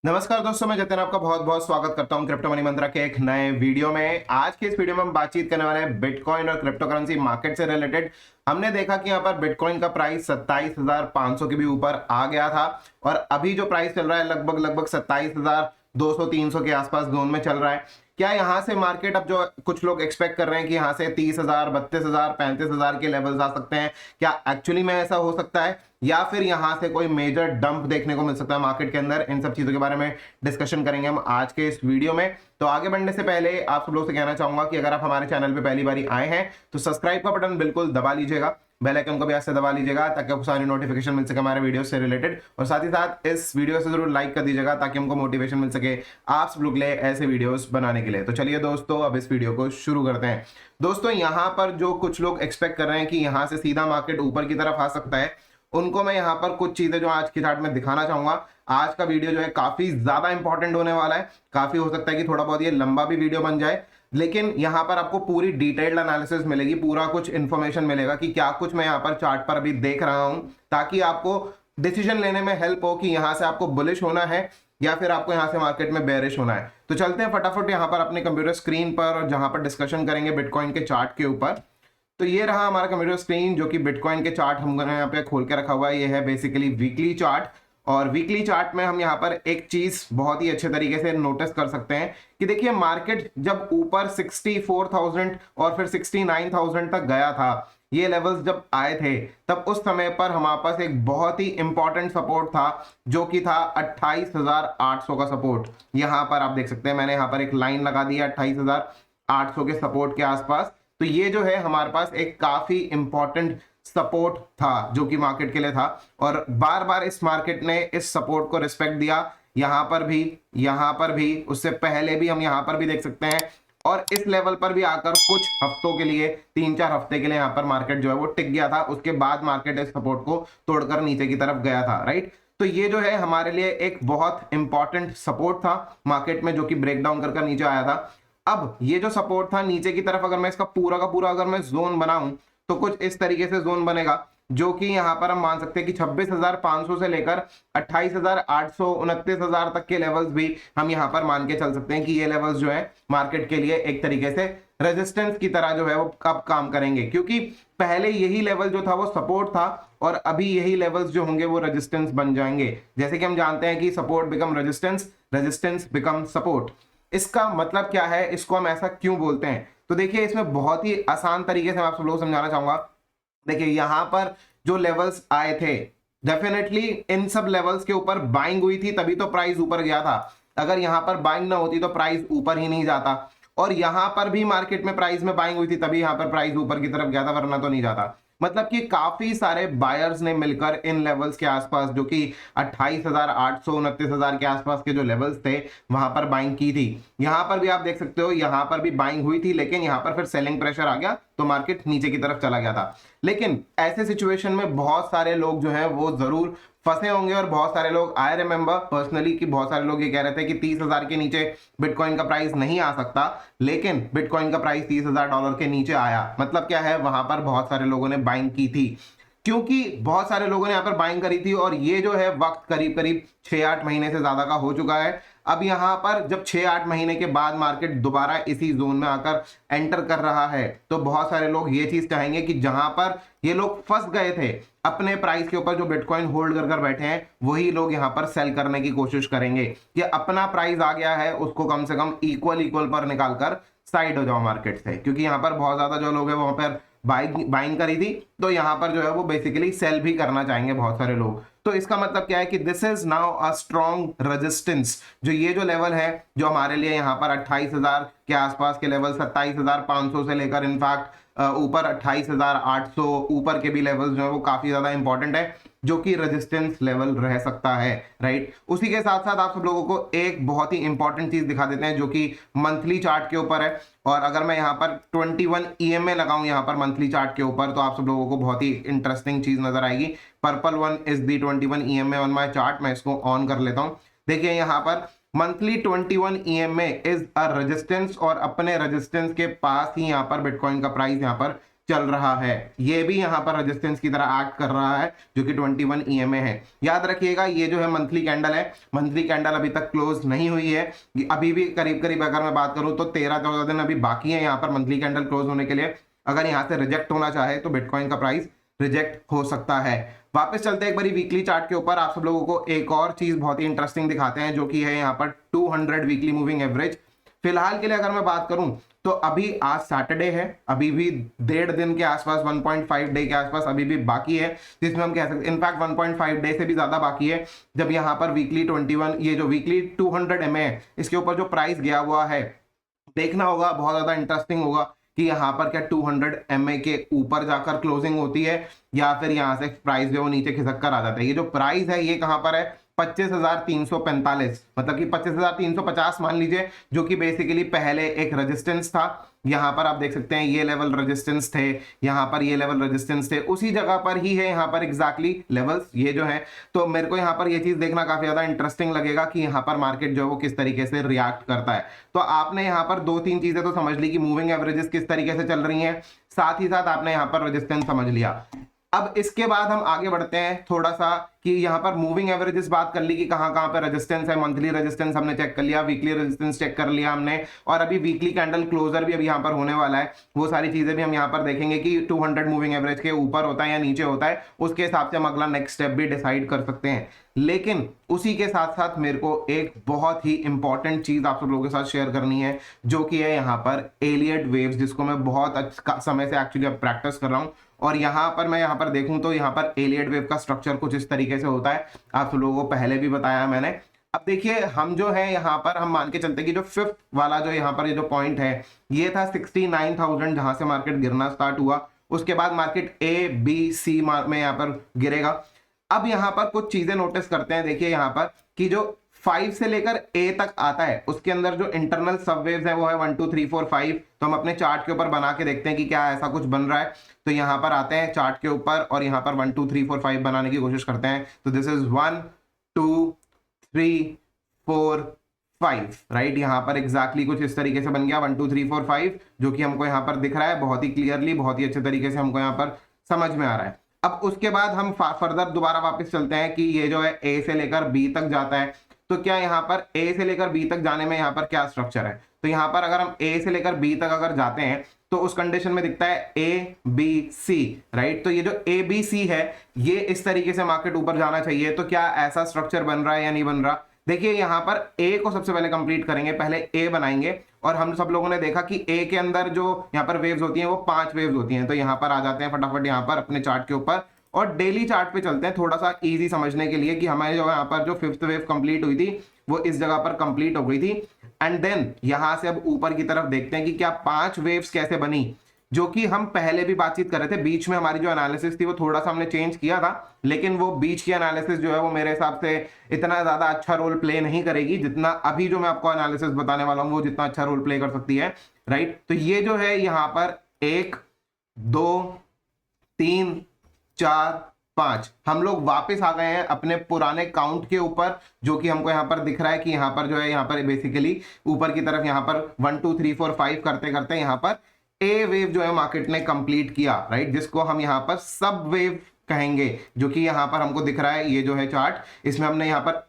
नमस्कार दोस्तों, मैं जतिन आपका बहुत बहुत स्वागत करता हूं क्रिप्टो मनी मंत्रा के एक नए वीडियो में। आज के इस वीडियो में हम बातचीत करने वाले हैं बिटकॉइन और क्रिप्टो करेंसी मार्केट से रिलेटेड। हमने देखा कि यहाँ पर बिटकॉइन का प्राइस 27,500 के भी ऊपर आ गया था और अभी जो प्राइस चल रहा है लगभग 27,200-300 के आसपास जोन में चल रहा है। क्या यहाँ से मार्केट, अब जो कुछ लोग एक्सपेक्ट कर रहे हैं कि यहाँ से 30,000, 32,000, 35,000 के लेवल्स आ सकते हैं, क्या एक्चुअली में ऐसा हो सकता है या फिर यहाँ से कोई मेजर डंप देखने को मिल सकता है मार्केट के अंदर? इन सब चीजों के बारे में डिस्कशन करेंगे हम आज के इस वीडियो में। तो आगे बढ़ने से पहले आप सब लोग से कहना चाहूंगा कि अगर आप हमारे चैनल पे पहली बार आए हैं तो सब्सक्राइब का बटन बिल्कुल दबा लीजिएगा, बेल आइकन को भी ऐसे दबा लीजिएगा ताकि आपको सारी नोटिफिकेशन मिल सके हमारे वीडियो से रिलेटेड। और साथ ही साथ इस वीडियो से जरूर लाइक कर दीजिएगा ताकि हमको मोटिवेशन मिल सके आप सब लोग के लिए ऐसे वीडियोस बनाने के लिए। तो चलिए दोस्तों, अब इस वीडियो को शुरू करते हैं। दोस्तों, यहाँ पर जो कुछ लोग एक्सपेक्ट कर रहे हैं कि यहाँ से सीधा मार्केट ऊपर की तरफ आ सकता है, उनको मैं यहाँ पर कुछ चीजें जो आज की चार्ट में दिखाना चाहूंगा। आज का वीडियो जो है काफी ज्यादा इंपॉर्टेंट होने वाला है। काफी हो सकता है कि थोड़ा बहुत ये लंबा भी वीडियो बन जाए, लेकिन यहाँ पर आपको पूरी डिटेल्ड एनालिसिस मिलेगी, पूरा कुछ इंफॉर्मेशन मिलेगा कि क्या कुछ मैं यहाँ पर चार्ट पर अभी देख रहा हूं, ताकि आपको डिसीजन लेने में हेल्प हो कि यहाँ से आपको बुलिश होना है या फिर आपको यहाँ से मार्केट में बेरिश होना है। तो चलते हैं फटाफट यहाँ पर अपने कंप्यूटर स्क्रीन पर, और जहां पर डिस्कशन करेंगे बिटकॉइन के चार्ट के ऊपर। तो ये रहा हमारा कंप्यूटर स्क्रीन, जो कि बिटकॉइन के चार्ट हमने यहाँ पे खोल के रखा हुआ है। ये है बेसिकली वीकली चार्ट, और वीकली चार्ट में हम यहाँ पर एक चीज बहुत ही अच्छे तरीके से नोटिस कर सकते हैं कि देखिए, मार्केट जब ऊपर 64,000 और फिर 69,000 तक गया था, ये लेवल्स जब आए थे, तब उस समय पर हमारे पास एक बहुत ही इंपॉर्टेंट सपोर्ट था, जो कि था 28,800 का सपोर्ट। यहाँ पर आप देख सकते हैं, मैंने यहाँ पर एक लाइन लगा दी है 28,800 के सपोर्ट के आसपास। तो ये जो है हमारे पास एक काफी इंपॉर्टेंट सपोर्ट था जो कि मार्केट के लिए था, और बार बार इस मार्केट ने इस सपोर्ट को रिस्पेक्ट दिया। यहां पर भी, उससे पहले भी हम यहां पर भी देख सकते हैं, और इस लेवल पर भी आकर कुछ हफ्तों के लिए, 3-4 हफ्ते के लिए यहां पर मार्केट जो है वो टिक गया था। उसके बाद मार्केट इस सपोर्ट को तोड़कर नीचे की तरफ गया था, राइट। तो ये जो है हमारे लिए एक बहुत इंपॉर्टेंट सपोर्ट था मार्केट में, जो कि ब्रेकडाउन कर नीचे आया था। अब ये जो सपोर्ट था नीचे की तरफ, अगर मैं इसका पूरा का पूरा अगर मैं जोन बनाऊं तो कुछ इस तरीके से जोन बनेगा, जो कि यहां पर हम मान सकते हैं कि 26,500 से लेकर 28,800, 29,000 तक के लेवल्स भी हम यहां पर मान के चल सकते हैं कि ये लेवल्स जो है मार्केट के लिए एक तरीके से रेजिस्टेंस की तरह जो है वो कब काम करेंगे, क्योंकि पहले यही लेवल जो था वो सपोर्ट था और अभी यही लेवल्स जो होंगे वो रेजिस्टेंस बन जाएंगे। जैसे कि हम जानते हैं कि support become resistance, resistance become support. इसका मतलब क्या है, इसको हम ऐसा क्यों बोलते हैं? तो देखिए, इसमें बहुत ही आसान तरीके से मैं आप सब लोगों को समझाना चाहूंगा। देखिए, यहां पर जो लेवल्स आए थे, डेफिनेटली इन सब लेवल्स के ऊपर बाइंग हुई थी, तभी तो प्राइस ऊपर गया था। अगर यहां पर बाइंग ना होती तो प्राइस ऊपर ही नहीं जाता, और यहां पर भी मार्केट में प्राइस में बाइंग हुई थी तभी यहां पर प्राइस ऊपर की तरफ गया था, वरना तो नहीं जाता। मतलब कि काफी सारे बायर्स ने मिलकर इन लेवल्स के आसपास, जो कि 28,800, 29,000 के आसपास के जो लेवल्स थे, वहां पर बाइंग की थी। यहां पर भी आप देख सकते हो, यहां पर भी बाइंग हुई थी, लेकिन यहां पर फिर सेलिंग प्रेशर आ गया तो मार्केट नीचे की तरफ चला गया था। लेकिन ऐसे सिचुएशन में बहुत सारे लोग जो हैं वो जरूर फंसे होंगे, और बहुत सारे लोग, आई रिमेंबर पर्सनली, कि बहुत सारे लोग ये कह रहे थे कि 30,000 के नीचे बिटकॉइन का प्राइस नहीं आ सकता, लेकिन बिटकॉइन का प्राइस $30,000 के नीचे आया। मतलब क्या है, वहां पर बहुत सारे लोगों ने बाइंग की थी, क्योंकि बहुत सारे लोगों ने यहां पर बाइंग करी थी, और ये जो है वक्त करीब करीब 6-8 महीने से ज्यादा का हो चुका है। अब यहां पर जब 6-8 महीने के बाद मार्केट दोबारा इसी जोन में आकर एंटर कर रहा है, तो बहुत सारे लोग ये चीज चाहेंगे कि जहां पर ये लोग फंस गए थे अपने प्राइस के ऊपर, जो बिटकॉइन होल्ड कर बैठे हैं, वही लोग यहां पर सेल करने की कोशिश करेंगे कि अपना प्राइस आ गया है उसको कम से कम इक्वल पर निकालकर साइड हो जाओ मार्केट से, क्योंकि यहां पर बहुत ज्यादा जो लोग हैं वहां पर बाइंग करी थी, तो यहां पर जो है वो बेसिकली सेल भी करना चाहेंगे बहुत सारे लोग। तो इसका मतलब क्या है कि this is now a strong resistance. जो ये जो लेवल है, जो हमारे लिए यहाँ पर 28,000 के आसपास के लेवल, 27,500 से लेकर इनफैक्ट ऊपर 28,800 ऊपर के भी लेवल्स जो है वो काफी ज्यादा इंपॉर्टेंट है, जो कि रेजिस्टेंस लेवल रह सकता है, राइट। उसी के साथ साथ आप सब लोगों को एक बहुत ही इंपॉर्टेंट चीज दिखा देते हैं, जो कि मंथली चार्ट के ऊपर है। और अगर मैं यहाँ पर 21 EMA लगाऊं यहाँ पर मंथली चार्ट के ऊपर, तो आप सब लोगों को बहुत ही इंटरेस्टिंग चीज नजर आएगी। Purple one is the 21 EMA on my chart. मैं इसको ऑन कर लेता हूँ। देखिए, यहाँ पर monthly 21 EMA is a resistance, और अपने रेजिस्टेंस के पास ही यहाँ पर बिटकॉइन का प्राइस यहाँ पर चल रहा है, ये भी यहाँ पर रेजिस्टेंस की तरह एक्ट कर रहा है, जो कि 21 EMA है। याद रखिएगा ये जो है मंथली कैंडल है, मंथली कैंडल अभी तक क्लोज नहीं हुई है, अभी भी करीब करीब अगर मैं बात करूं तो 13-14 दिन अभी बाकी है यहाँ पर मंथली कैंडल क्लोज होने के लिए। अगर यहाँ से रिजेक्ट होना चाहे तो बिटकॉइन का प्राइस रिजेक्ट हो सकता है। वापस चलते हैं एक बारी वीकली चार्ट के ऊपर, आप सब लोगों को एक और चीज बहुत ही इंटरेस्टिंग दिखाते हैं, जो कि है यहाँ पर 200 वीकली मूविंग एवरेज। फिलहाल के लिए अगर मैं बात करूं तो अभी आज सैटरडे है, अभी भी 1.5 दिन के आसपास, 1.5 डे के आसपास अभी भी बाकी है, जिसमें हम कह सकते हैं इनफैक्ट 1.5 डे से भी ज्यादा बाकी है, जब यहाँ पर वीकली 21 ये जो वीकली 200 MA है इसके ऊपर जो प्राइस गया हुआ है, देखना होगा, बहुत ज्यादा इंटरेस्टिंग होगा कि यहाँ पर क्या 200 MA के ऊपर जाकर क्लोजिंग होती है या फिर यहाँ से प्राइस जो नीचे खिसक कर आ जाता है। ये जो प्राइस है ये कहाँ पर है, 25,345, मतलब कि 25,350 मान लीजिए, जो कि बेसिकली पहले एक रेजिस्टेंस था। यहाँ पर आप देख सकते हैं ये लेवल रेजिस्टेंस थे, यहाँ पर ये लेवल रेजिस्टेंस थे, उसी जगह पर ही है यहाँ पर एग्जैक्टली लेवल्स ये जो है। तो मेरे को यहाँ पर ये चीज देखना काफी ज्यादा इंटरेस्टिंग लगेगा कि यहाँ पर मार्केट जो है वो किस तरीके से रिएक्ट करता है। तो आपने यहाँ पर 2-3 चीजें तो समझ ली कि मूविंग एवरेजेस किस तरीके से चल रही हैं, साथ ही साथ आपने यहाँ पर रेजिस्टेंस समझ लिया। अब इसके बाद हम आगे बढ़ते हैं थोड़ा सा कि यहाँ पर मूविंग एवरेजेस बात कर ली कि कहाँ कहाँ पे रेजिस्टेंस है, मंथली रेजिस्टेंस हमने चेक कर लिया, वीकली रेजिस्टेंस चेक कर लिया हमने, और अभी वीकली कैंडल क्लोजर भी अभी यहाँ पर होने वाला है, वो सारी चीजें भी हम यहाँ पर देखेंगे कि 200 मूविंग एवरेज के ऊपर होता है या नीचे होता है, उसके हिसाब से हम अगला नेक्स्ट स्टेप भी डिसाइड कर सकते हैं। लेकिन उसी के साथ साथ मेरे को एक बहुत ही इंपॉर्टेंट चीज आप सब लोगों के साथ शेयर करनी है, जो कि है यहाँ पर एलियट वेव्स, जिसको मैं बहुत समय से एक्चुअली अब प्रैक्टिस कर रहा हूँ। और यहाँ पर मैं यहाँ पर देखूं तो यहाँ पर एलियट वेव का स्ट्रक्चर कुछ इस तरीके से होता है, आप लोगों को पहले भी बताया मैंने। अब देखिए हम जो है यहाँ पर हम मान के चलते कि जो 5th वाला जो यहाँ पर ये जो पॉइंट है ये था 69,000, जहां से मार्केट गिरना स्टार्ट हुआ, उसके बाद मार्केट ABC में यहाँ पर गिरेगा। अब यहाँ पर कुछ चीजें नोटिस करते हैं, देखिए यहाँ पर कि जो 5 से लेकर A तक आता है उसके अंदर जो इंटरनल सब वेव्स है वो है 1 2 3 4 5। तो हम अपने चार्ट के ऊपर बना के देखते हैं कि क्या ऐसा कुछ बन रहा है। तो यहाँ पर आते हैं चार्ट के ऊपर और यहाँ पर 1 2 3 4 5 बनाने की कोशिश करते हैं। तो दिस इज 1 2 3 4 5, राइट। यहाँ पर एग्जैक्टली कुछ इस तरीके से बन गया 1 2 3 4 5, जो कि हमको यहाँ पर दिख रहा है बहुत ही क्लियरली, बहुत ही अच्छे तरीके से हमको यहाँ पर समझ में आ रहा है। अब उसके बाद हम फर्दर दोबारा वापस चलते हैं कि ये जो है A से लेकर B तक जाता है, तो क्या यहाँ पर A से लेकर B तक जाने में यहाँ पर क्या स्ट्रक्चर है। तो यहाँ पर अगर हम A से लेकर B तक अगर जाते हैं तो उस कंडीशन में दिखता है ABC, राइट। तो ये जो ABC है ये इस तरीके से मार्केट ऊपर जाना चाहिए। तो क्या ऐसा स्ट्रक्चर बन रहा है या नहीं बन रहा। देखिए यहाँ पर A को सबसे पहले कंप्लीट करेंगे, पहले A बनाएंगे, और हम सब लोगों ने देखा कि A के अंदर जो यहाँ पर वेव्स होती हैं वो 5 वेव्स होती हैं। तो यहाँ पर आ जाते हैं फटाफट यहाँ पर अपने चार्ट के ऊपर और डेली चार्ट पे चलते हैं, थोड़ा सा इजी समझने के लिए कि हमारे जो यहाँ पर जो 5th वेव कंप्लीट हुई थी वो इस जगह पर कंप्लीट हो गई थी। एंड देन यहाँ से अब ऊपर की तरफ देखते हैं कि क्या 5 वेव्स कैसे बनी, जो कि हम पहले भी बातचीत कर रहे थे। बीच में हमारी जो एनालिसिस थी वो थोड़ा सा हमने चेंज किया था, लेकिन वो बीच की एनालिसिस जो है वो मेरे हिसाब से इतना ज्यादा अच्छा रोल प्ले नहीं करेगी जितना अभी जो मैं आपको एनालिसिस बताने वाला हूँ वो जितना अच्छा रोल प्ले कर सकती है, राइट। तो ये जो है यहाँ पर 1 2 3 4 5 हम लोग वापस आ गए हैं अपने पुराने काउंट के ऊपर, जो कि हमको यहाँ पर दिख रहा है कि यहाँ पर जो है यहाँ पर बेसिकली ऊपर की तरफ यहाँ पर 1 2 3 4 5 करते करते यहाँ पर ए वेव जो है मार्केट ने कंप्लीट किया, राइट, जिसको हम यहाँ पर सब वेव कहेंगे, जो कि यहाँ पर हमको दिख रहा है ये जो है चार्ट, इसमें हमने यहाँ पर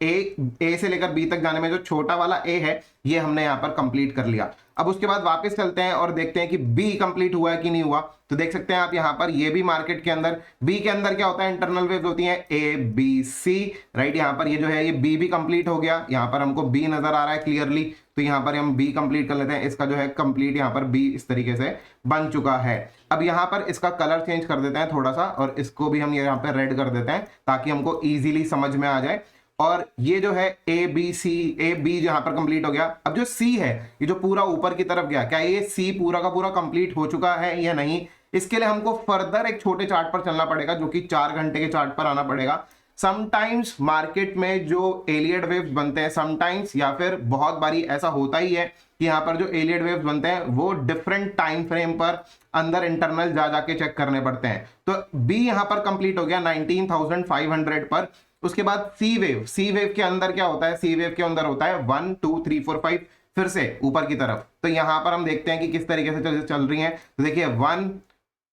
ए से लेकर बी तक जाने में जो छोटा वाला ए है ये हमने यहाँ पर कंप्लीट कर लिया। अब उसके बाद वापस चलते हैं और देखते हैं कि बी कंप्लीट हुआ है कि नहीं हुआ। तो देख सकते हैं आप यहाँ पर ये भी मार्केट के अंदर बी के अंदर क्या होता है, इंटरनल वेव्स होती हैं ए बी सी, राइट। यहाँ पर ये जो है ये बी भी कंप्लीट हो गया, यहाँ पर हमको बी नजर आ रहा है क्लियरली, तो यहाँ पर हम बी कंप्लीट कर लेते हैं। इसका जो है कंप्लीट यहाँ पर बी इस तरीके से बन चुका है। अब यहाँ पर इसका कलर चेंज कर देते हैं थोड़ा सा और इसको भी हम यहाँ पर रेड कर देते हैं ताकि हमको इजीली समझ में आ जाए। और ये जो है A B C, A B यहाँ पर कंप्लीट हो गया। अब जो सी है ये जो पूरा ऊपर की तरफ गया, क्या ये सी पूरा का पूरा कंप्लीट हो चुका है या नहीं, इसके लिए हमको फर्दर एक छोटे चार्ट पर चलना पड़ेगा, जो कि 4 घंटे के चार्ट पर आना पड़ेगा। समटाइम्स मार्केट में जो एलियट वेव्स बनते हैं, समटाइम्स या फिर बहुत बारी ऐसा होता ही है कि यहाँ पर जो एलियट वेव्स बनते हैं वो डिफरेंट टाइम फ्रेम पर अंदर इंटरनल जा जाके चेक करने पड़ते हैं। तो बी यहाँ पर कंप्लीट हो गया 19,500 पर। उसके बाद सी वेव, सी वेव के अंदर क्या होता है, सी वेव के अंदर होता है 1 2 3 4 5 फिर से ऊपर की तरफ। तो यहाँ पर हम देखते हैं कि किस तरीके से चल रही हैं। तो देखिए 1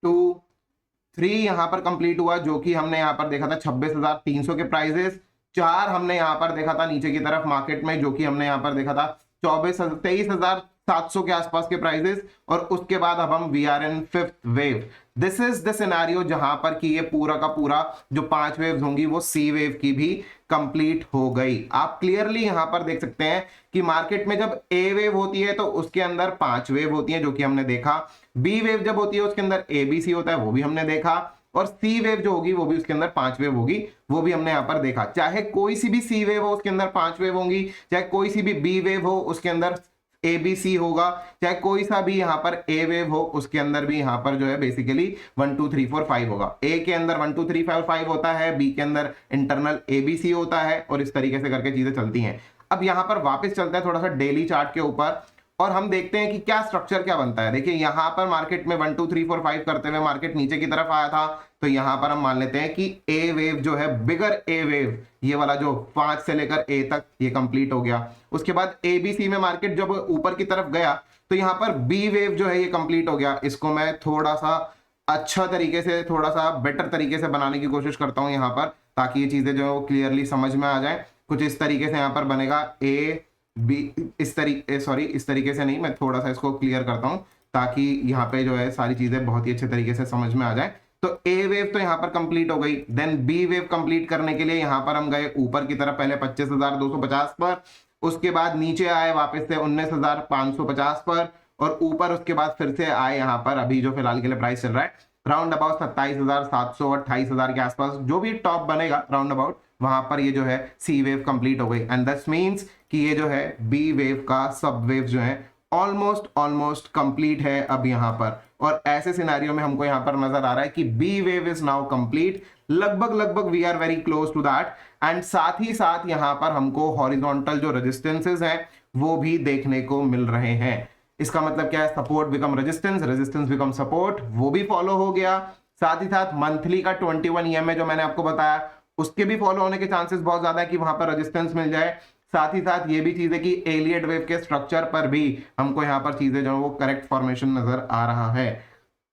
3 यहाँ पर कंप्लीट हुआ, जो कि हमने यहाँ पर देखा था 26,300 के प्राइजेस। 4 हमने यहाँ पर देखा था नीचे की तरफ मार्केट में, जो कि हमने यहाँ पर देखा था 23,700 के आसपास के प्राइजेस। और उसके बाद अब हम we are in fifth wave. This is the scenario जहां पर कि ये पूरा का पूरा जो 5 वेव्स होंगी वो सी वेव की भी कंप्लीट हो गई। आप क्लियरली यहां पर देख सकते हैं कि मार्केट में जब ए वेव होती है तो उसके अंदर 5 वेव होती है, जो कि हमने देखा। बी वेव जब होती है उसके अंदर ए बी सी होता है, वो भी हमने देखा। और सी वेव जो होगी वो भी उसके अंदर 5 वेव होगी, वो भी हमने यहां पर देखा। चाहे कोई सी भी सी वेव हो उसके अंदर 5 वेव होंगी, चाहे कोई सी भी बी वेव हो उसके अंदर ए बी सी होगा, चाहे कोई सा भी यहां पर ए वेव हो उसके अंदर भी यहां पर जो है बेसिकली 1 2 3 4 5 होगा। ए के अंदर 1 2 3 4 5 होता है, बी के अंदर इंटरनल ए बी सी होता है, और इस तरीके से करके चीजें चलती हैं। अब यहां पर वापस चलता है थोड़ा सा डेली चार्ट के ऊपर, और हम देखते हैं कि क्या स्ट्रक्चर क्या बनता है। देखिए यहां पर मार्केट में 1 2 3 4 5 करते हुए मार्केट नीचे की तरफ आया था, तो यहां पर हम मान लेते हैं कि ए वेव जो है, बिगर ए वेव, ये वाला जो 5 से लेकर ए तक ये कंप्लीट हो गया। उसके बाद ए बी सी में मार्केट जब ऊपर की तरफ गया तो यहां पर बी वेव जो है ये कंप्लीट हो गया। इसको मैं थोड़ा सा अच्छा तरीके से, थोड़ा सा बेटर तरीके से बनाने की कोशिश करता हूं यहां पर, ताकि ये चीजें जो क्लियरली समझ में आ जाए। कुछ इस तरीके से यहां पर बनेगा ए बी, इस तरीके से नहीं, मैं थोड़ा सा इसको क्लियर करता हूं ताकि यहाँ पे जो है सारी चीजें बहुत ही अच्छे तरीके से समझ में आ जाए। तो ए वेव तो यहाँ पर कंप्लीट हो गई। देन बी वेव कंप्लीट करने के लिए यहाँ पर हम गए ऊपर की तरफ, पहले 25,250 पर, उसके बाद नीचे आए वापस से 19,550 पर, और ऊपर उसके बाद फिर से आए यहाँ पर, अभी जो फिलहाल के लिए प्राइस चल रहा है राउंड अबाउट 27,700 28,000 के आसपास, जो भी टॉप बनेगा राउंड अबाउट वहां पर ये जो है सी वेव कंप्लीट हो गई। एंड दैट मींस कि ये जो है बी वेव का सब वेव जो है ऑलमोस्ट कंप्लीट है अब यहां पर। और ऐसे सिनेरियो में हमको यहां पर नजर आ रहा है कि B wave is now complete, लगभग we are very close to that. And साथ ही साथ यहां पर हमको हॉरिजॉन्टल जो रेजिस्टेंसेस हैं वो भी देखने को मिल रहे हैं। इसका मतलब क्या है, support become resistance, resistance become support, वो भी फॉलो हो गया। साथ ही साथ मंथली का 21 EMA जो मैंने आपको बताया उसके भी फॉलो होने के चांसेस बहुत ज्यादा है कि वहां पर रेजिस्टेंस मिल जाए। साथ ही साथ ये भी चीज है कि एलियट वेव के स्ट्रक्चर पर भी हमको यहाँ पर चीजें जो वो करेक्ट फॉर्मेशन नजर आ रहा है।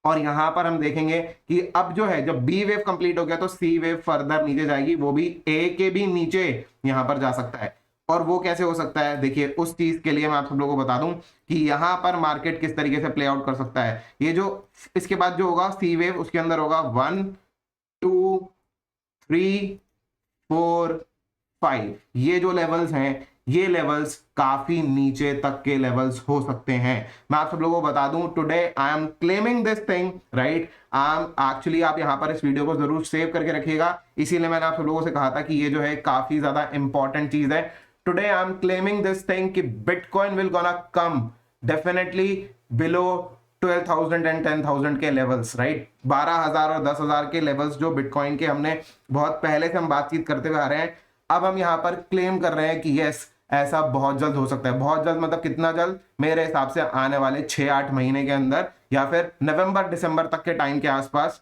और यहां पर हम देखेंगे कि अब जो है जब बी वेव कंप्लीट हो गया तो सी वेव फर्दर नीचे जाएगी, वो भी ए के भी नीचे यहां पर जा सकता है। और वो कैसे हो सकता है, देखिए उस चीज के लिए मैं आप सब लोगों को बता दूं कि यहां पर मार्केट किस तरीके से प्ले आउट कर सकता है। ये जो इसके बाद जो होगा सी वेव, उसके अंदर होगा 1 2 3 4 5, ये जो लेवल्स हैं ये लेवल्स काफी नीचे तक के लेवल्स हो सकते हैं। मैं आप सब लोगों को बता दूं, today I am claiming this thing, right. I am actually, आप यहां पर इस वीडियो को जरूर सेव करके रखिएगा, इसीलिए मैंने आप सब लोगों से कहा था कि ये जो है काफी ज्यादा इंपॉर्टेंट चीज है। Today I am claiming this thing कि bitcoin will gonna come definitely below 12,000 and 10,000 के लेवल्स, राइट। 12,000 और 10,000 के लेवल्स जो बिटकॉइन के हमने बहुत पहले से हम बातचीत करते हुए आ रहे हैं, अब हम यहाँ पर क्लेम कर रहे हैं कि यस ऐसा बहुत जल्द हो सकता है। बहुत जल्द मतलब कितना जल्द, मेरे हिसाब से आने वाले 6-8 महीने के अंदर, या फिर नवंबर दिसंबर तक के टाइम के आसपास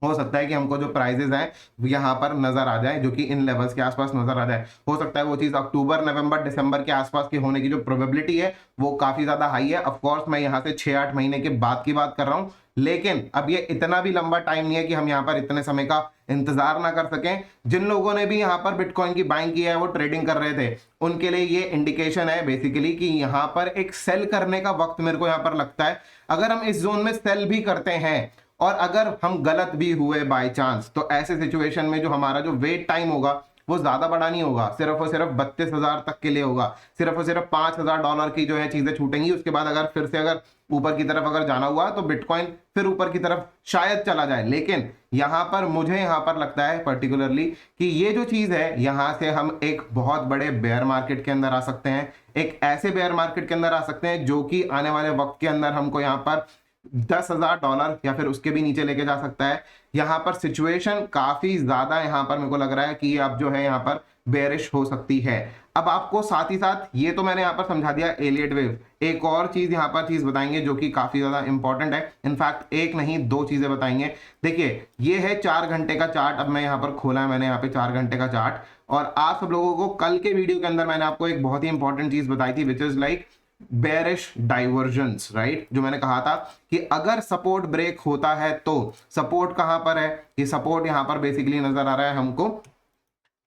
हो सकता है कि हमको जो प्राइजेस हैं यहाँ पर नजर आ जाए, जो कि इन लेवल्स के आसपास नजर आ जाए। हो सकता है वो चीज अक्टूबर नवंबर दिसंबर के आसपास की होने की जो प्रोबेबिलिटी है वो काफी ज्यादा हाई है। ऑफ कोर्स मैं यहाँ से 6-8 महीने के बाद की बात कर रहा हूँ, लेकिन अब ये इतना भी लंबा टाइम नहीं है कि हम यहाँ पर इतने समय का इंतजार ना कर सकें। जिन लोगों ने भी यहाँ पर बिटकॉइन की बाइंग की है, वो ट्रेडिंग कर रहे थे, उनके लिए ये इंडिकेशन है बेसिकली कि यहाँ पर एक सेल करने का वक्त मेरे को यहाँ पर लगता है। अगर हम इस जोन में सेल भी करते हैं और अगर हम गलत भी हुए बाय चांस, तो ऐसे सिचुएशन में जो हमारा जो वेट टाइम होगा वो ज्यादा बड़ा नहीं होगा, सिर्फ और सिर्फ 32,000 तक के लिए होगा। सिर्फ और सिर्फ $5,000 की जो है चीजें छूटेंगी। उसके बाद अगर फिर से अगर ऊपर की तरफ अगर जाना हुआ तो बिटकॉइन फिर ऊपर की तरफ शायद चला जाए। लेकिन यहां पर मुझे यहां पर लगता है पर्टिकुलरली कि ये जो चीज है, यहां से हम एक बहुत बड़े बेयर मार्केट के अंदर आ सकते हैं। एक ऐसे बेयर मार्केट के अंदर आ सकते हैं जो कि आने वाले वक्त के अंदर हमको यहाँ पर $10,000 या फिर उसके भी नीचे लेके जा सकता है। यहाँ पर सिचुएशन काफी ज्यादा यहाँ पर मेरे को लग रहा है कि अब जो है यहाँ पर बेरिश हो सकती है। अब आपको साथ ही साथ ये तो मैंने यहाँ पर समझा दिया एलियट वेव। एक और चीज यहाँ पर चीज बताएंगे जो कि काफी ज्यादा इंपॉर्टेंट है। इनफैक्ट एक नहीं 2 चीजें बताएंगे। देखिए ये है 4 घंटे का चार्ट। अब मैं यहाँ पर खोला है मैंने यहाँ पे 4 घंटे का चार्ट, और आप सब लोगों को कल के वीडियो के अंदर मैंने आपको एक बहुत ही इंपॉर्टेंट चीज बताई थी, which is like bearish divergence, right, जो मैंने कहा था कि अगर सपोर्ट ब्रेक होता है तो सपोर्ट कहां पर है, ये सपोर्ट यहां पर बेसिकली नजर आ रहा है हमको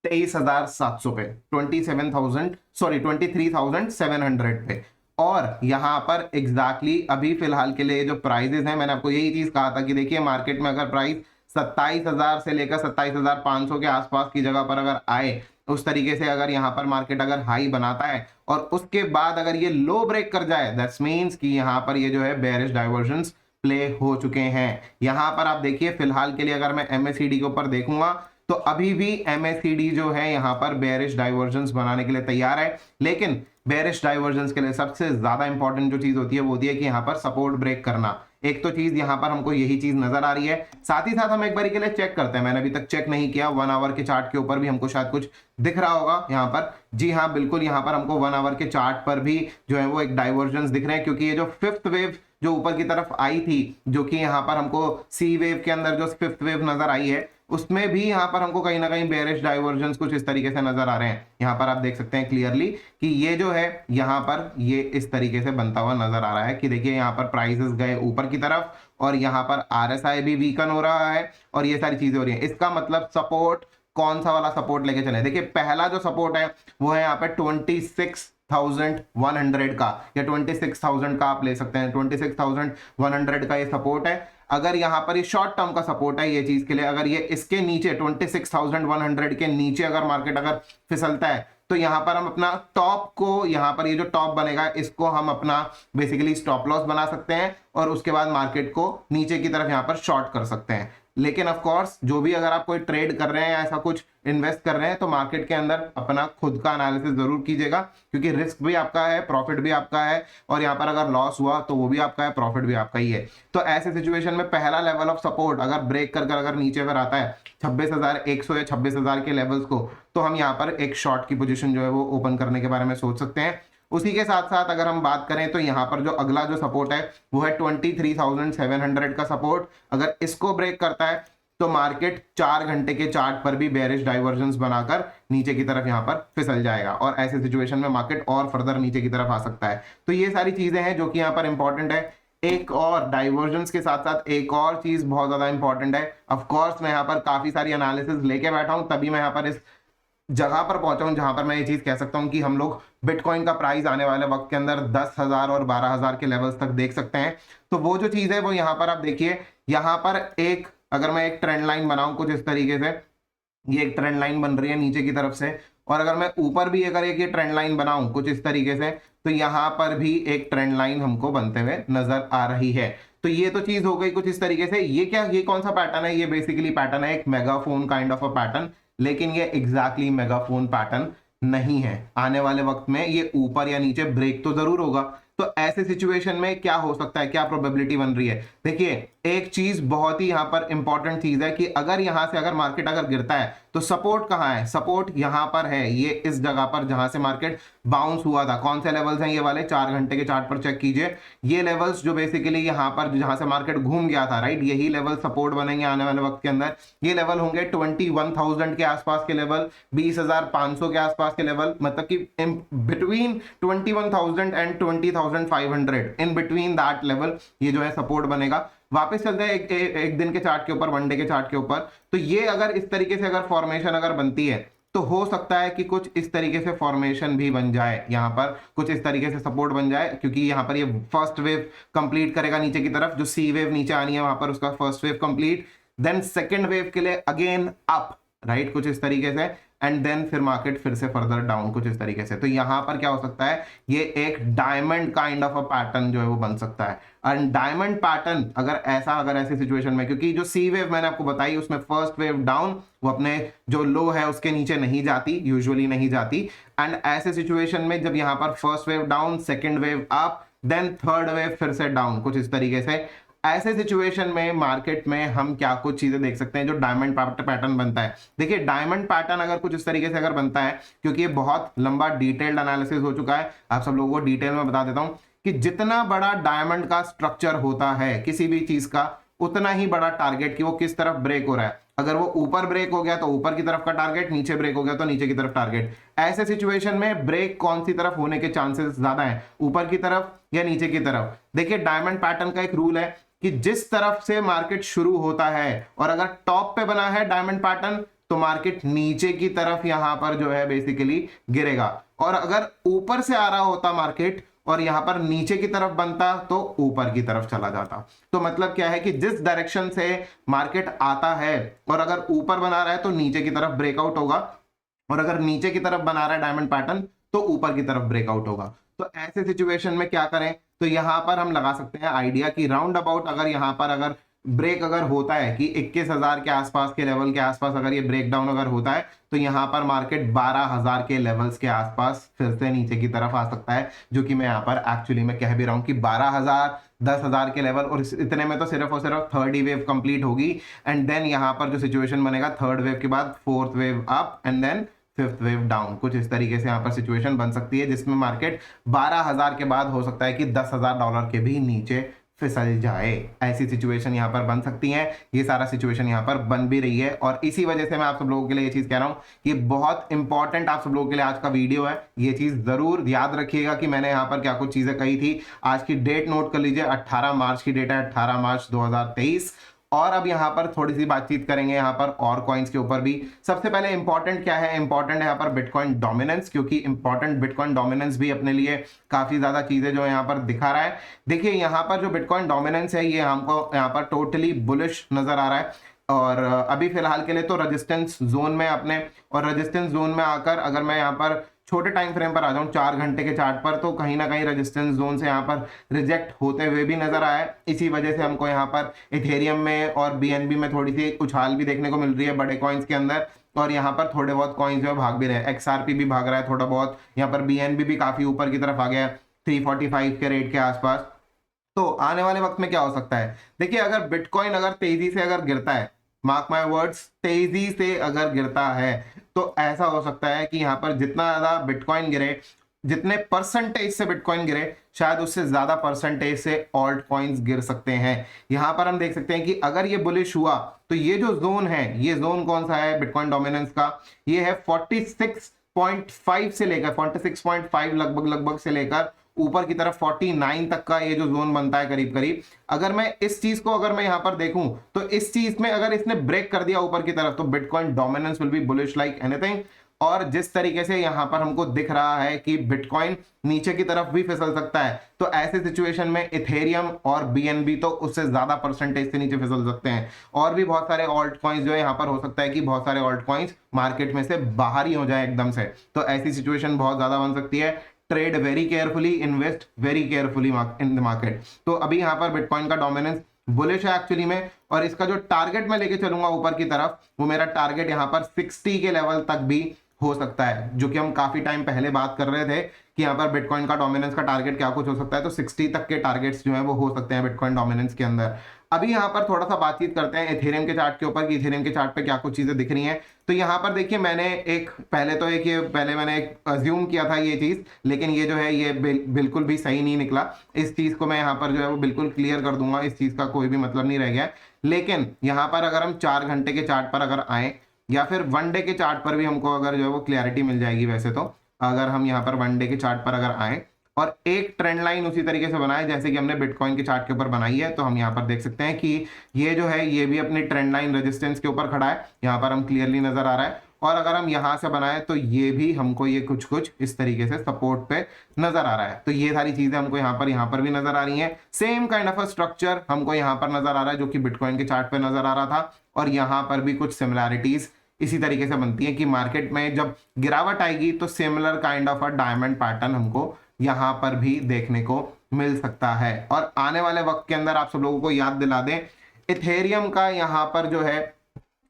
23,700 पे, 23,700 पे। और यहां पर एग्जैक्टली अभी फिलहाल के लिए जो प्राइजेस हैं, मैंने आपको यही चीज कहा था कि देखिए मार्केट में अगर प्राइस 27,000 से लेकर 27,500 के आसपास की जगह पर अगर आए, उस तरीके से अगर यहां पर मार्केट अगर हाई बनाता है और उसके बाद अगर ये लो ब्रेक कर जाए, दैट्स मींस कि यहां पर ये जो है बेयरिश डाइवर्जेंस प्ले हो चुके हैं। यहां पर आप देखिए फिलहाल के लिए अगर मैं एमएससीडी के ऊपर देखूंगा तो अभी भी एमएससीडी जो है यहां पर बेयरिश डाइवर्जेंस बनाने के लिए तैयार है, लेकिन बेयरिश डाइवर्जेंस के लिए सबसे ज्यादा इंपॉर्टेंट जो चीज होती है वो होती है कि यहां पर सपोर्ट ब्रेक करना। एक तो चीज यहां पर हमको यही चीज नजर आ रही है, साथ ही साथ हम एक बार के लिए चेक करते हैं, मैंने अभी तक चेक नहीं किया, 1 आवर के चार्ट के ऊपर भी हमको शायद कुछ दिख रहा होगा यहां पर। जी हाँ, बिल्कुल, यहां पर हमको 1 आवर के चार्ट पर भी जो है वो एक डाइवर्जेंस दिख रहे हैं, क्योंकि ये जो फिफ्थ वेव जो ऊपर की तरफ आई थी, जो कि यहां पर हमको सी वेव के अंदर जो फिफ्थ वेव नजर आई है, उसमें भी यहां पर हमको कहीं ना कहीं बेयरिश डाइवर्जेंस कुछ इस तरीके से नजर आ रहे हैं। यहां पर आप देख सकते हैं क्लियरली कि ये जो है यहां पर ये इस तरीके से बनता हुआ नजर आ रहा है कि देखिए यहां पर प्राइसेस गए ऊपर की तरफ और यहां पर आरएसआई भी वीकन हो रहा है और ये सारी चीजें हो रही हैं। इसका मतलब सपोर्ट कौन सा वाला सपोर्ट लेके चले, देखिए पहला जो सपोर्ट है वो है यहाँ पे 26,100 का या 26,000 का आप ले सकते हैं, 26,100 का ये सपोर्ट है। अगर यहां पर ये शॉर्ट टर्म का सपोर्ट है ये चीज के लिए, अगर ये इसके नीचे 26,100 के नीचे अगर मार्केट अगर फिसलता है तो यहां पर हम अपना टॉप को, यहां पर ये जो टॉप बनेगा इसको हम अपना बेसिकली स्टॉप लॉस बना सकते हैं और उसके बाद मार्केट को नीचे की तरफ यहां पर शॉर्ट कर सकते हैं। लेकिन ऑफ कोर्स जो भी अगर आप कोई ट्रेड कर रहे हैं या ऐसा कुछ इन्वेस्ट कर रहे हैं तो मार्केट के अंदर अपना खुद का एनालिसिस जरूर कीजिएगा, क्योंकि रिस्क भी आपका है, प्रॉफिट भी आपका है, और यहाँ पर अगर लॉस हुआ तो वो भी आपका है, प्रॉफिट भी आपका ही है। तो ऐसे सिचुएशन में पहला लेवल ऑफ सपोर्ट अगर ब्रेक कर अगर नीचे अगर आता है 26,100 या 26,000 के लेवल्स को, तो हम यहाँ पर एक शॉर्ट की पोजीशन जो है वो ओपन करने के बारे में सोच सकते हैं। उसी के साथ साथ अगर हम बात करें तो यहां पर जो अगला जो सपोर्ट है वो है 23,700 का सपोर्ट। अगर इसको ब्रेक करता है तो मार्केट 4 घंटे के चार्ट पर भी बेयरिश डाइवर्जेंस बनाकर नीचे की तरफ यहां पर फिसल जाएगा और ऐसे सिचुएशन में मार्केट और फर्दर नीचे की तरफ आ सकता है। तो ये सारी चीजें हैं जो कि यहां पर इंपॉर्टेंट है। एक और डाइवर्जेंस के साथ साथ एक और चीज बहुत ज्यादा इंपॉर्टेंट है। ऑफ कोर्स मैं यहां पर काफी सारी एनालिसिस लेके बैठा हूं, तभी मैं यहां पर इस जगह पर पहुंचा हूं जहां पर मैं ये चीज कह सकता हूं कि हम लोग बिटकॉइन का प्राइस आने वाले वक्त के अंदर 10,000 और 12,000 के लेवल्स तक देख सकते हैं। तो वो जो चीज है वो यहां पर आप देखिए, यहां पर एक अगर मैं एक ट्रेंड लाइन बनाऊं कुछ इस तरीके से, ये एक ट्रेंड लाइन बन रही है नीचे की तरफ से, और अगर मैं ऊपर भी अगर एक ये ट्रेंड लाइन बनाऊं कुछ इस तरीके से, तो यहां पर भी एक ट्रेंड लाइन हमको बनते हुए नजर आ रही है। तो ये तो चीज हो गई कुछ इस तरीके से। ये क्या, ये कौन सा पैटर्न है, ये बेसिकली पैटर्न है एक megaphone kind of a pattern, लेकिन ये एग्जैक्टली मेगाफोन पैटर्न नहीं है। आने वाले वक्त में ये ऊपर या नीचे ब्रेक तो जरूर होगा। तो ऐसे सिचुएशन में क्या हो सकता है, क्या प्रोबेबिलिटी बन रही है, देखिए एक चीज बहुत ही यहां पर इंपॉर्टेंट चीज है कि अगर यहां से अगर मार्केट अगर गिरता है तो सपोर्ट कहां है, सपोर्ट यहां पर है, ये इस जगह पर जहां से मार्केट बाउंस हुआ था। कौन से लेवल्स हैं ये वाले, 4 घंटे के चार्ट पर चेक कीजिए, ये लेवल्स जो बेसिकली यहां पर जहां से मार्केट घूम गया था, राइट, यही लेवल सपोर्ट बनेंगे आने वाले वक्त के अंदर। ये लेवल होंगे 21,000 के आसपास के लेवल, 20,500 के आसपास के लेवल, मतलब कि between 21,000 and 20,500 in between that level ये जो है सपोर्ट बनेगा। वापस चलते हैं एक दिन के चार्ट के ऊपर, वन डे के चार्ट के ऊपर। तो ये अगर इस तरीके से अगर फॉर्मेशन अगर बनती है तो हो सकता है कि कुछ इस तरीके से फॉर्मेशन भी बन जाए, यहां पर कुछ इस तरीके से सपोर्ट बन जाए, क्योंकि यहां पर ये फर्स्ट वेव कंप्लीट करेगा नीचे की तरफ, जो सी वेव नीचे आनी है वहां पर उसका first wave complete, then second wave के लिए अगेन अप, राइट, कुछ इस तरीके से, एंड देन फिर मार्केट फिर से फर्दर डाउन कुछ इस तरीके से। तो यहां पर क्या हो सकता है, ये एक diamond kind of a pattern जो है वो बन सकता है। एंड डायमंड पैटर्न अगर ऐसे सिचुएशन में, क्योंकि जो सी वेव मैंने आपको बताई उसमें फर्स्ट वेव डाउन वो अपने जो लो है उसके नीचे नहीं जाती, यूजुअली नहीं जाती, एंड ऐसे सिचुएशन में जब यहां पर first wave down, second wave up, then third wave फिर से डाउन कुछ इस तरीके से, ऐसे सिचुएशन में मार्केट में हम क्या कुछ चीजें देख सकते हैं जो डायमंड पैटर्न बनता है। देखिए डायमंड पैटर्न अगर कुछ इस तरीके से अगर बनता है, क्योंकि ये बहुत लंबा डिटेल्ड एनालिसिस हो चुका है, आप सब लोगों को डिटेल में बता देता हूं कि जितना बड़ा डायमंड का स्ट्रक्चर होता है किसी भी चीज का, उतना ही बड़ा टारगेट कि वो किस तरफ ब्रेक हो रहा है। अगर वो ऊपर ब्रेक हो गया तो ऊपर की तरफ का टारगेट, नीचे ब्रेक हो गया तो नीचे की तरफ टारगेट। ऐसे सिचुएशन में ब्रेक कौन सी तरफ होने के चांसेस ज्यादा हैं, ऊपर की तरफ या नीचे की तरफ? देखिए डायमंड पैटर्न का एक रूल है कि जिस तरफ से मार्केट शुरू होता है और अगर टॉप पे बना है डायमंड पैटर्न तो मार्केट नीचे की तरफ यहां पर जो है बेसिकली गिरेगा, और अगर ऊपर से आ रहा होता मार्केट और यहां पर नीचे की तरफ बनता तो ऊपर की तरफ चला जाता। तो मतलब क्या है कि जिस डायरेक्शन से मार्केट आता है और अगर ऊपर बना रहा है तो नीचे की तरफ ब्रेकआउट होगा, और अगर नीचे की तरफ बना रहा है डायमंड पैटर्न तो ऊपर की तरफ ब्रेकआउट होगा। तो ऐसे सिचुएशन में क्या करें, तो यहां पर हम लगा सकते हैं आइडिया की राउंड अबाउट अगर यहां पर अगर ब्रेक अगर होता है कि 21,000 के आसपास के लेवल के आसपास अगर ये ब्रेक डाउन अगर होता है तो यहां पर मार्केट 12,000 के लेवल्स के आसपास फिर से नीचे की तरफ आ सकता है, जो कि मैं यहां पर एक्चुअली में कह भी रहा हूं कि 12,000 10,000 के लेवल, और इतने में तो सिर्फ और सिर्फ थर्ड ही वेव कंप्लीट होगी, एंड देन यहां पर जो सिचुएशन बनेगा थर्ड वेव के बाद fourth wave up and then fifth wave down, कुछ इस तरीके से यहाँ पर सिचुएशन बन सकती है जिसमें मार्केट 12,000 के बाद हो सकता है कि $10,000 के भी नीचे फिसल जाए। ऐसी सिचुएशन यहाँ पर बन सकती है, ये सारा सिचुएशन यहाँ पर बन भी रही है, और इसी वजह से मैं आप सब लोगों के लिए ये चीज कह रहा हूँ कि बहुत इंपॉर्टेंट आप सब लोगों के लिए आज का वीडियो है। ये चीज जरूर याद रखिएगा कि मैंने यहाँ पर क्या कुछ चीजें कही थी। आज की डेट नोट कर लीजिए, 18 मार्च की डेट है, 18 मार्च 2023। और अब यहां पर थोड़ी सी बातचीत करेंगे यहां पर और कॉइन्स के ऊपर भी। सबसे पहले इंपॉर्टेंट क्या है, इंपॉर्टेंट है यहां पर बिटकॉइन डोमिनेंस, क्योंकि इंपॉर्टेंट बिटकॉइन डोमिनेंस भी अपने लिए काफी ज्यादा चीजें जो यहां पर दिखा रहा है। देखिए यहां पर जो बिटकॉइन डोमिनेंस है ये हमको यहां पर टोटली बुलिश नजर आ रहा है, और अभी फिलहाल के लिए तो रेजिस्टेंस जोन में अपने, और रेजिस्टेंस जोन में आकर अगर मैं यहाँ पर छोटे टाइम फ्रेम पर आ जाऊं 4 घंटे के चार्ट पर, तो कहीं ना कहीं रेजिस्टेंस जोन से यहाँ पर रिजेक्ट होते हुए भी नजर आया। इसी वजह से हमको यहाँ पर इथेरियम में और बीएनबी में थोड़ी सी उछाल भी देखने को मिल रही है बड़े कॉइन्स के अंदर, और यहाँ पर थोड़े बहुत कॉइन्स जो है भाग भी रहे हैं। एक्सआरपी भी भाग रहा है थोड़ा बहुत, यहाँ पर बीएनबी भी काफी ऊपर की तरफ आ गया 345 के रेट के आसपास। तो आने वाले वक्त में क्या हो सकता है, देखिए अगर बिटकॉइन अगर तेजी से अगर गिरता है, मार्क माय वर्ड्स, तेजी से अगर गिरता है तो ऐसा हो सकता है कि यहां पर जितना ज्यादा बिटकॉइन गिरे, जितने परसेंटेज से बिटकॉइन गिरे, शायद उससे ज्यादा परसेंटेज से ऑल्ट कॉइन्स गिर सकते हैं। यहां पर हम देख सकते हैं कि अगर ये बुलिश हुआ तो ये जो जोन है, ये जोन कौन सा है बिटकॉइन डोमिनेंस का, ये है 46.5 से लेकर 46.5 लगभग से लेकर ऊपर की तरफ 49 तक का ये जो जोन बनता है करीब करीब। अगर मैं इस चीज को अगर मैं यहां पर देखूं तो इस चीज में अगर इसने ब्रेक कर दिया ऊपर की तरफ तो bitcoin dominance will be bullish like anything. और जिस तरीके से यहां पर हमको दिख रहा है कि बिटकॉइन नीचे की तरफ भी फिसल सकता है, तो ऐसे सिचुएशन में इथेरियम और बीएनबी तो उससे ज्यादा परसेंटेज से नीचे फिसल सकते हैं। और भी बहुत सारे ऑल्ट कॉइन्स जो है यहाँ पर हो सकता है कि बहुत सारे ऑल्ट कॉइन्स मार्केट में से बाहर ही हो जाए एकदम से, तो ऐसी सिचुएशन बहुत ज्यादा बन सकती है। Trade very carefully, invest very carefully in the market. तो अभी यहाँ पर बिटकॉइन का डोमिनेंस बुलिश है एक्चुअली में, और इसका जो टारगेट मैं लेके चलूंगा ऊपर की तरफ, वो मेरा टारगेट यहाँ पर 60 के लेवल तक भी हो सकता है, जो कि हम काफी टाइम पहले बात कर रहे थे कि यहाँ पर बिटकॉइन का डोमिनेंस का टारगेट क्या कुछ हो सकता है। तो 60 तक के टारगेट्स जो है वो हो सकते हैं बिटकॉइन डोमिनेंस के अंदर। अभी यहाँ पर थोड़ा सा बातचीत करते हैं इथेरियम के चार्ट के ऊपर कि इथेरियम के चार्ट पे क्या कुछ चीजें दिख रही हैं। तो यहाँ पर देखिए मैंने मैंने एक अज्यूम किया था ये चीज, लेकिन ये जो है ये बिल्कुल भी सही नहीं निकला। इस चीज को मैं यहाँ पर जो है वो बिल्कुल क्लियर कर दूंगा, इस चीज का कोई भी मतलब नहीं रह गया। लेकिन यहाँ पर अगर हम 4 घंटे के चार्ट पर अगर आए या फिर 1 डे के चार्ट पर भी हमको अगर जो है वो क्लियरिटी मिल जाएगी। वैसे तो अगर हम यहाँ पर 1 डे के चार्ट पर अगर आए और एक ट्रेंड लाइन उसी तरीके से बनाए जैसे कि हमने बिटकॉइन के चार्ट के ऊपर बनाई है, तो हम यहाँ पर देख सकते हैं कि ये जो है ये भी अपनी ट्रेंड लाइन रेजिस्टेंस के ऊपर खड़ा है, यहाँ पर हम क्लियरली नजर आ रहा है। और अगर हम यहाँ से बनाए तो ये भी हमको ये कुछ इस तरीके से सपोर्ट पे नजर आ रहा है। तो ये सारी चीजें हमको यहाँ पर भी नजर आ रही हैं। Same kind of a structure हमको यहाँ पर नजर आ रहा है जो कि बिटकॉइन के चार्ट पे नजर आ रहा था, और यहाँ पर भी कुछ सिमिलैरिटीज इसी तरीके से बनती है कि मार्केट में जब गिरावट आएगी तो similar kind of a diamond pattern हमको यहाँ पर भी देखने को मिल सकता है। और आने वाले वक्त के अंदर आप सब लोगों को याद दिला दें, इथेरियम का यहाँ पर जो है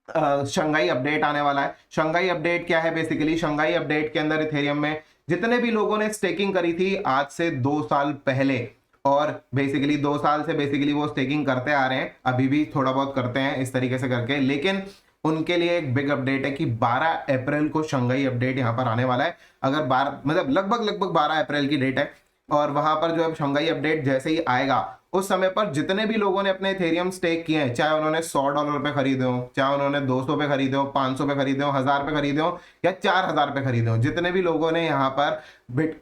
शंघाई अपडेट आने वाला है। शंघाई अपडेट क्या है, बेसिकली शंघाई अपडेट के अंदर इथेरियम में जितने भी लोगों ने स्टेकिंग करी थी आज से 2 साल पहले, और बेसिकली 2 साल से बेसिकली वो स्टेकिंग करते आ रहे हैं, अभी भी थोड़ा बहुत करते हैं इस तरीके से करके, लेकिन उनके लिए एक बिग अपडेट है कि 12 अप्रैल को शंघाई अपडेट यहां पर आने वाला है। अगर 12 मतलब लगभग 12 अप्रैल की डेट है, और वहां पर जो है शंघाई अपडेट जैसे ही आएगा उस समय पर जितने भी लोगों ने अपने इथेरियम स्टेक किए हैं, चाहे उन्होंने $100 पे खरीदे हो, चाहे उन्होंने 200 पे खरीदे हो, 500 पे खरीदे हो, 1000 पे खरीदे हो या 4000 पे खरीदे हो, जितने भी लोगों ने यहाँ पर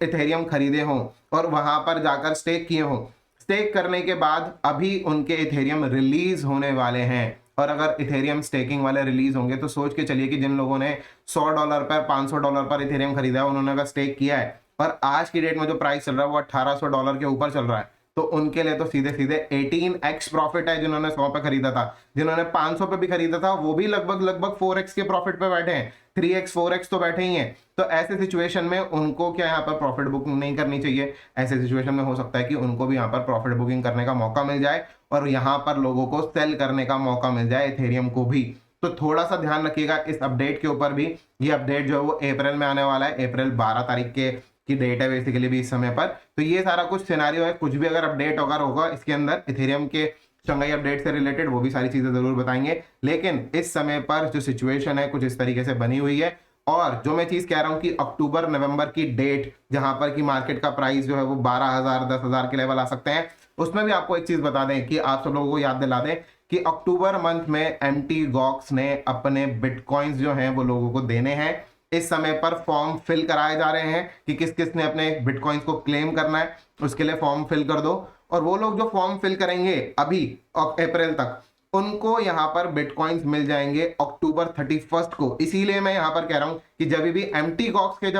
इथेरियम खरीदे हो और वहां पर जाकर स्टेक किए हो, स्टेक करने के बाद अभी उनके इथेरियम रिलीज होने वाले हैं। और अगर इथेरियम स्टेकिंग वाले रिलीज होंगे तो सोच के चलिए कि जिन लोगों ने $100 पर, $500 पर इथेरियम खरीदा है, उन्होंने अगर स्टेक किया है और आज की डेट में जो प्राइस चल रहा है वो $1800 के ऊपर चल रहा है, तो उनके लिए तो सीधे सीधे 18x प्रॉफिट है। जिन्होंने 100 पे खरीदा था, जिन्होंने 500 पे भी खरीदा था, वो भी लगभग 4x के प्रॉफिट पे बैठे हैं, 3x 4x तो बैठे ही हैं। तो ऐसे सिचुएशन में उनको क्या यहाँ पर प्रॉफिट बुकिंग नहीं करनी चाहिए। ऐसे सिचुएशन में हो सकता है कि उनको भी यहाँ पर प्रॉफिट बुकिंग करने का मौका मिल जाए और यहाँ पर लोगों को सेल करने का मौका मिल जाए, इथेरियम को भी। तो थोड़ा सा ध्यान रखिएगा इस अपडेट के ऊपर भी। ये अपडेट जो है वो अप्रैल में आने वाला है, अप्रैल 12 तारीख के की डेट है बेसिकली भी इस समय पर। तो ये सारा कुछ सिनेरियो है, कुछ भी अगर अपडेट अगर होगा इसके अंदर इथेरियम के शंघाई अपडेट से रिलेटेड, वो भी सारी चीजें जरूर बताएंगे। लेकिन इस समय पर जो सिचुएशन है कुछ इस तरीके से बनी हुई है। और जो मैं चीज कह रहा हूं कि अक्टूबर नवंबर की डेट जहां पर कि मार्केट का प्राइस जो है वो 12,000 10,000 के लेवल आ सकते हैं, उसमें भी आपको एक चीज बता दें कि आप सब लोगों को याद दिला दें कि अक्टूबर मंथ में एमटी गॉक्स ने अपने बिटकॉइंस जो हैं वो लोगों को देने हैं। इस समय पर फॉर्म फिल कराए जा रहे हैं कि किस किस ने अपने बिटकॉइंस को क्लेम करना है, उसके लिए फॉर्म फिल कर दो। और वो लोग जो फॉर्म फिल करेंगे अभी अप्रैल तक, उनको यहाँ पर बिटकॉइंस मिल जाएंगे अक्टूबर 31 को। इसीलिए मैं यहाँ पर कह रहा हूँ कि जब भी एमटी गॉक्स के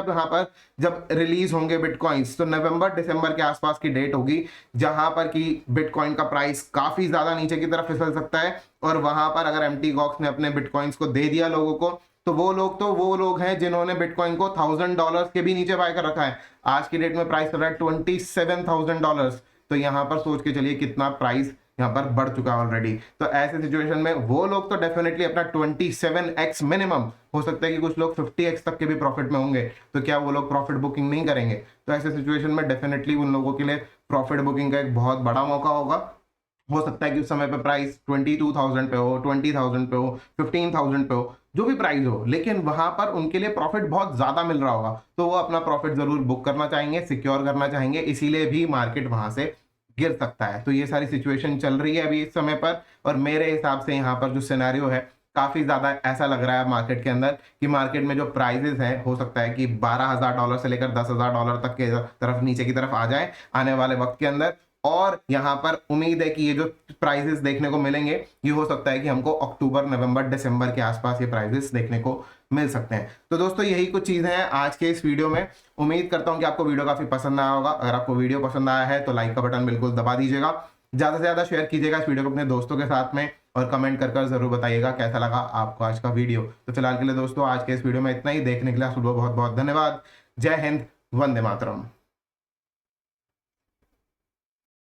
जब रिलीज होंगे बिटकॉइंस, तो नवंबर दिसंबर के आसपास की डेट होगी जहां पर कि बिटकॉइन का प्राइस काफी ज्यादा नीचे की तरफ फिसल सकता है। और वहां पर अगर एमटी गॉक्स ने अपने बिटकॉइंस को दे दिया लोगों को, तो वो लोग हैं जिन्होंने बिटकॉइन को $1000 के भी नीचे बाय कर रखा है। आज की डेट में प्राइस चल रहा है $27,000। तो यहां पर सोच के चलिए कितना प्राइस यहाँ पर बढ़ चुका है ऑलरेडी। तो ऐसे सिचुएशन में वो लोग तो डेफिनेटली अपना 27x मिनिमम, हो सकता है कि कुछ लोग 50x तक के भी प्रॉफिट में होंगे, तो क्या वो लोग प्रॉफिट बुकिंग नहीं करेंगे? तो ऐसे सिचुएशन में डेफिनेटली उन लोगों के लिए प्रॉफिट बुकिंग का एक बहुत बड़ा मौका होगा। हो सकता है कि उस समय पे प्राइस 22,000 पे हो, 20,000 पे हो, 15,000 पे हो, जो भी प्राइस हो, लेकिन वहां पर उनके लिए प्रॉफिट बहुत ज्यादा मिल रहा होगा, तो वो अपना प्रॉफिट जरूर बुक करना चाहेंगे, सिक्योर करना चाहेंगे। इसीलिए भी मार्केट वहां से गिर सकता है। तो ये सारी सिचुएशन चल रही है अभी इस समय पर। और मेरे हिसाब से यहाँ पर जो सिनेरियो है काफी ज्यादा ऐसा लग रहा है मार्केट के अंदर कि मार्केट में जो प्राइजेस है हो सकता है कि $12,000 से लेकर $10,000 तक के तरफ नीचे की तरफ आ जाए आने वाले वक्त के अंदर। और यहाँ पर उम्मीद है कि ये जो प्राइजेस देखने को मिलेंगे, ये हो सकता है कि हमको अक्टूबर नवंबर दिसंबर के आसपास ये प्राइजेस देखने को मिल सकते हैं। तो दोस्तों यही कुछ चीजें हैं आज के इस वीडियो में। उम्मीद करता हूं कि आपको वीडियो काफी पसंद आया होगा। अगर आपको वीडियो पसंद आया है तो लाइक का बटन बिल्कुल दबा दीजिएगा, ज्यादा से ज्यादा शेयर कीजिएगा इस वीडियो को अपने दोस्तों के साथ में, और कमेंट कर जरूर बताइएगा कैसा लगा आपको आज का वीडियो। तो फिलहाल के लिए दोस्तों आज के इस वीडियो में इतना ही। देखने के लिए आप सबको बहुत बहुत धन्यवाद। जय हिंद, वंदे मातरम।